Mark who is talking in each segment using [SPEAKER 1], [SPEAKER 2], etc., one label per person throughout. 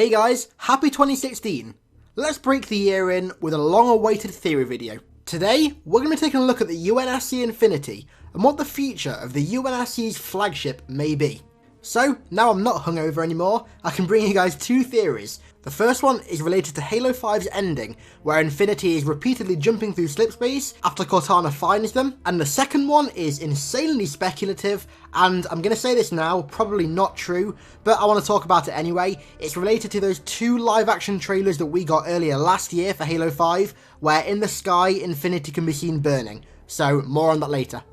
[SPEAKER 1] Hey guys, happy 2016! Let's break the year in with a long-awaited theory video. Today, we're going to be taking a look at the UNSC Infinity and what the future of the UNSC's flagship may be. So, now I'm not hungover anymore, I can bring you guys two theories. The first one is related to Halo 5's ending, where Infinity is repeatedly jumping through slipspace after Cortana finds them, and the second one is insanely speculative, and I'm going to say this now, probably not true, but I want to talk about it anyway. It's related to those two live-action trailers that we got earlier last year for Halo 5, where in the sky, Infinity can be seen burning, so more on that later.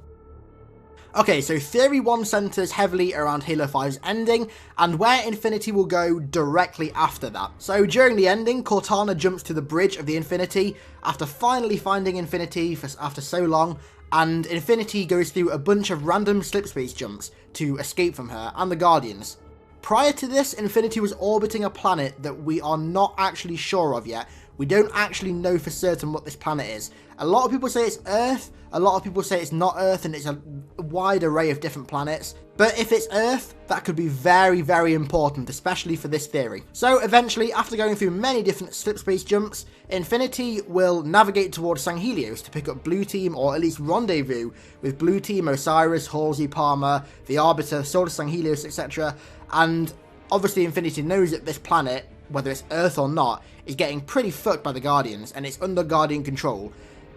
[SPEAKER 1] Okay, so Theory 1 centres heavily around Halo 5's ending, and where Infinity will go directly after that. So during the ending, Cortana jumps to the bridge of the Infinity, after finally finding Infinity after so long, and Infinity goes through a bunch of random slipspace jumps to escape from her and the Guardians. Prior to this, Infinity was orbiting a planet that we are not actually sure of yet. We don't actually know for certain what this planet is. A lot of people say it's Earth, a lot of people say it's not Earth, and it's a wide array of different planets. But if it's Earth, that could be very, very important, especially for this theory. So eventually, after going through many different slipspace jumps, Infinity will navigate towards Sanghelios to pick up Blue Team, or at least rendezvous with Blue Team, Osiris, Halsey, Palmer, the Arbiter, Sword of Sanghelios, etc. And obviously Infinity knows that this planet, whether it's Earth or not, is getting pretty fucked by the Guardians, and it's under Guardian control.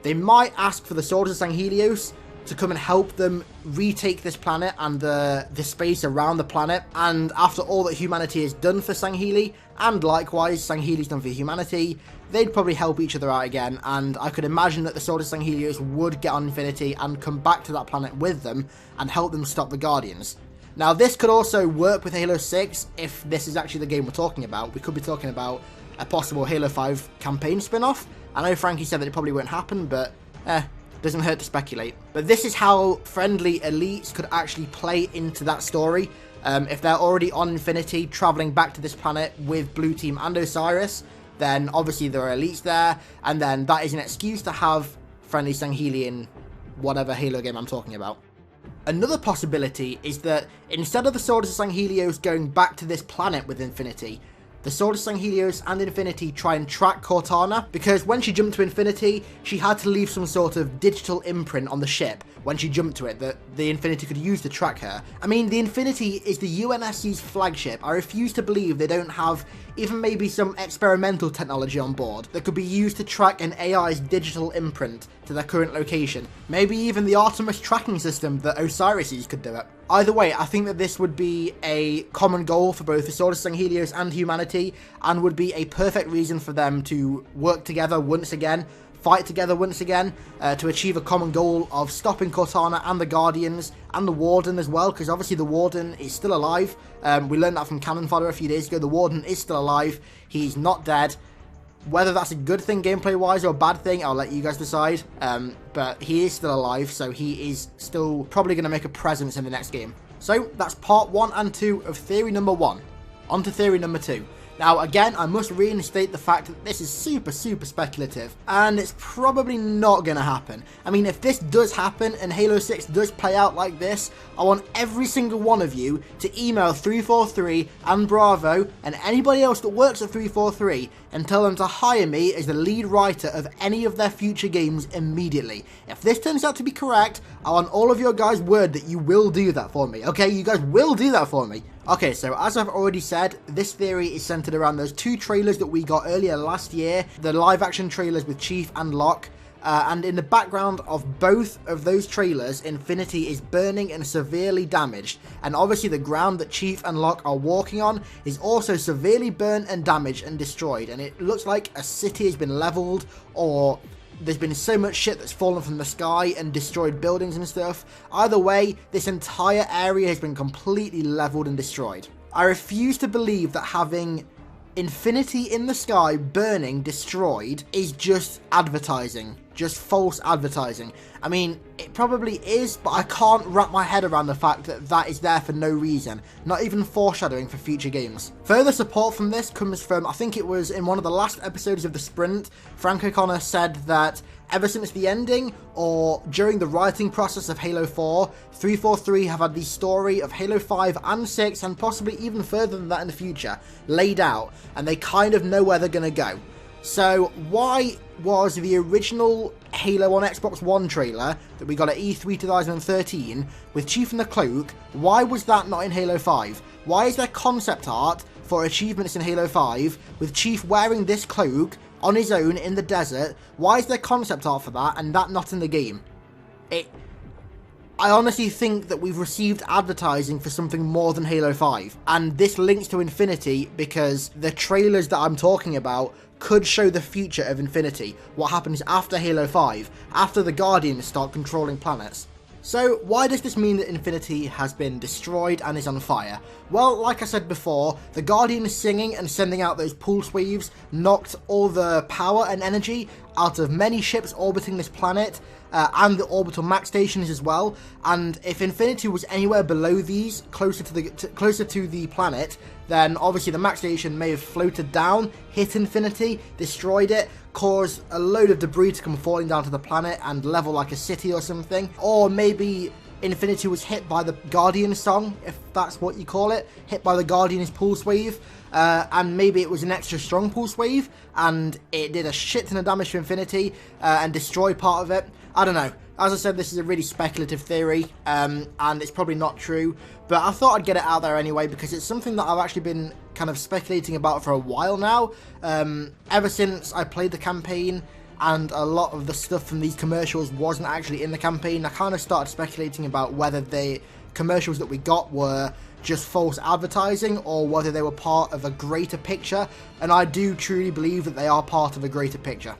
[SPEAKER 1] They might ask for the Swords of Sanghelios to come and help them retake this planet and the space around the planet, and after all that humanity has done for Sangheli, and likewise Sangheli's done for humanity, they'd probably help each other out again, and I could imagine that the Sword of Sanghelios would get on Infinity and come back to that planet with them and help them stop the Guardians. Now, this could also work with Halo 6 if this is actually the game we're talking about. We could be talking about a possible Halo 5 campaign spin-off. I know Frankie said that it probably won't happen, but doesn't hurt to speculate. But this is how friendly elites could actually play into that story. If they're already on Infinity, travelling back to this planet with Blue Team and Osiris, then obviously there are elites there, and then that is an excuse to have friendly Sangheli in whatever Halo game I'm talking about. Another possibility is that instead of the Sword of Sanghelios going back to this planet with Infinity, the Sword of Sanghelios and Infinity try and track Cortana, because when she jumped to Infinity, she had to leave some sort of digital imprint on the ship when she jumped to it that the Infinity could use to track her. I mean, the Infinity is the UNSC's flagship. I refuse to believe they don't have even maybe some experimental technology on board that could be used to track an AI's digital imprint to their current location. Maybe even the Artemis tracking system that Osiris could do it. Either way, I think that this would be a common goal for both the Sword of Sanghelios and humanity, and would be a perfect reason for them to work together once again, fight together once again, to achieve a common goal of stopping Cortana and the Guardians, and the Warden as well, because obviously the Warden is still alive. We learned that from Cannon Fodder a few days ago. The Warden is still alive, he's not dead. Whether that's a good thing gameplay-wise or a bad thing, I'll let you guys decide. But he is still alive, so he is still probably going to make a presence in the next game. So, that's part 1 and 2 of theory number 1. On to theory number 2. Now, again, I must reinstate the fact that this is super speculative, and it's probably not going to happen. I mean, if this does happen and Halo 6 does play out like this, I want every single one of you to email 343 and Bravo and anybody else that works at 343 and tell them to hire me as the lead writer of any of their future games immediately. If this turns out to be correct, I want all of your guys' word that you will do that for me, okay? You guys will do that for me. Okay, so as I've already said, this theory is centered around those two trailers that we got earlier last year, the live-action trailers with Chief and Locke, and in the background of both of those trailers, Infinity is burning and severely damaged, and obviously the ground that Chief and Locke are walking on is also severely burnt and damaged and destroyed, and it looks like a city has been leveled, or there's been so much shit that's fallen from the sky and destroyed buildings and stuff. Either way, this entire area has been completely leveled and destroyed. I refuse to believe that having Infinity in the sky burning destroyed is just advertising just false advertising. I mean, it probably is, but I can't wrap my head around the fact that that is there for no reason, not even foreshadowing for future games. Further support from this comes from, I think it was in one of the last episodes of The Sprint, Frank O'Connor said that ever since the ending, or during the writing process of Halo 4, 343 have had the story of Halo 5 and 6, and possibly even further than that in the future, laid out, and they kind of know where they're going to go. So why was the original Halo on Xbox One trailer that we got at E3 2013 with Chief in the cloak, why was that not in Halo 5? Why is there concept art for achievements in Halo 5 with Chief wearing this cloak on his own in the desert? Why is there concept art for that and that not in the game? I honestly think that we've received advertising for something more than Halo 5, and this links to Infinity because the trailers that I'm talking about could show the future of Infinity, what happens after Halo 5, after the Guardians start controlling planets. So why does this mean that Infinity has been destroyed and is on fire? Well, like I said before, the Guardians singing and sending out those pulse waves knocked all the power and energy out of many ships orbiting this planet, and the orbital max stations as well. And if Infinity was anywhere below these, closer to the planet, then obviously the max station may have floated down, hit Infinity, destroyed it, caused a load of debris to come falling down to the planet and level like a city or something. Or maybe Infinity was hit by the Guardian song, if that's what you call it, hit by the Guardian's pulse wave, and maybe it was an extra strong pulse wave, and it did a shit ton of damage to Infinity, and destroyed part of it. I don't know. As I said, this is a really speculative theory, and it's probably not true, but I thought I'd get it out there anyway, because it's something that I've actually been kind of speculating about for a while now, ever since I played the campaign, and a lot of the stuff from these commercials wasn't actually in the campaign. I kind of started speculating about whether the commercials that we got were just false advertising, or whether they were part of a greater picture, and I do truly believe that they are part of a greater picture.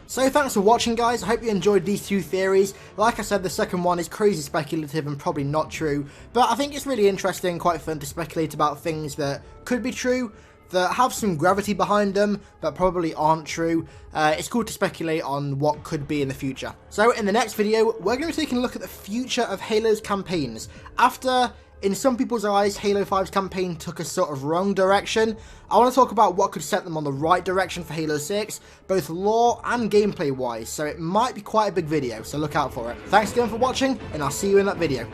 [SPEAKER 1] So thanks for watching, guys. I hope you enjoyed these two theories. Like I said, the second one is crazy speculative and probably not true, but I think it's really interesting, quite fun to speculate about things that could be true, that have some gravity behind them, but probably aren't true. It's cool to speculate on what could be in the future. So in the next video, we're going to be taking a look at the future of Halo's campaigns. After, in some people's eyes, Halo 5's campaign took a sort of wrong direction, I want to talk about what could set them on the right direction for Halo 6, both lore and gameplay wise, so it might be quite a big video, so look out for it. Thanks again for watching, and I'll see you in that video.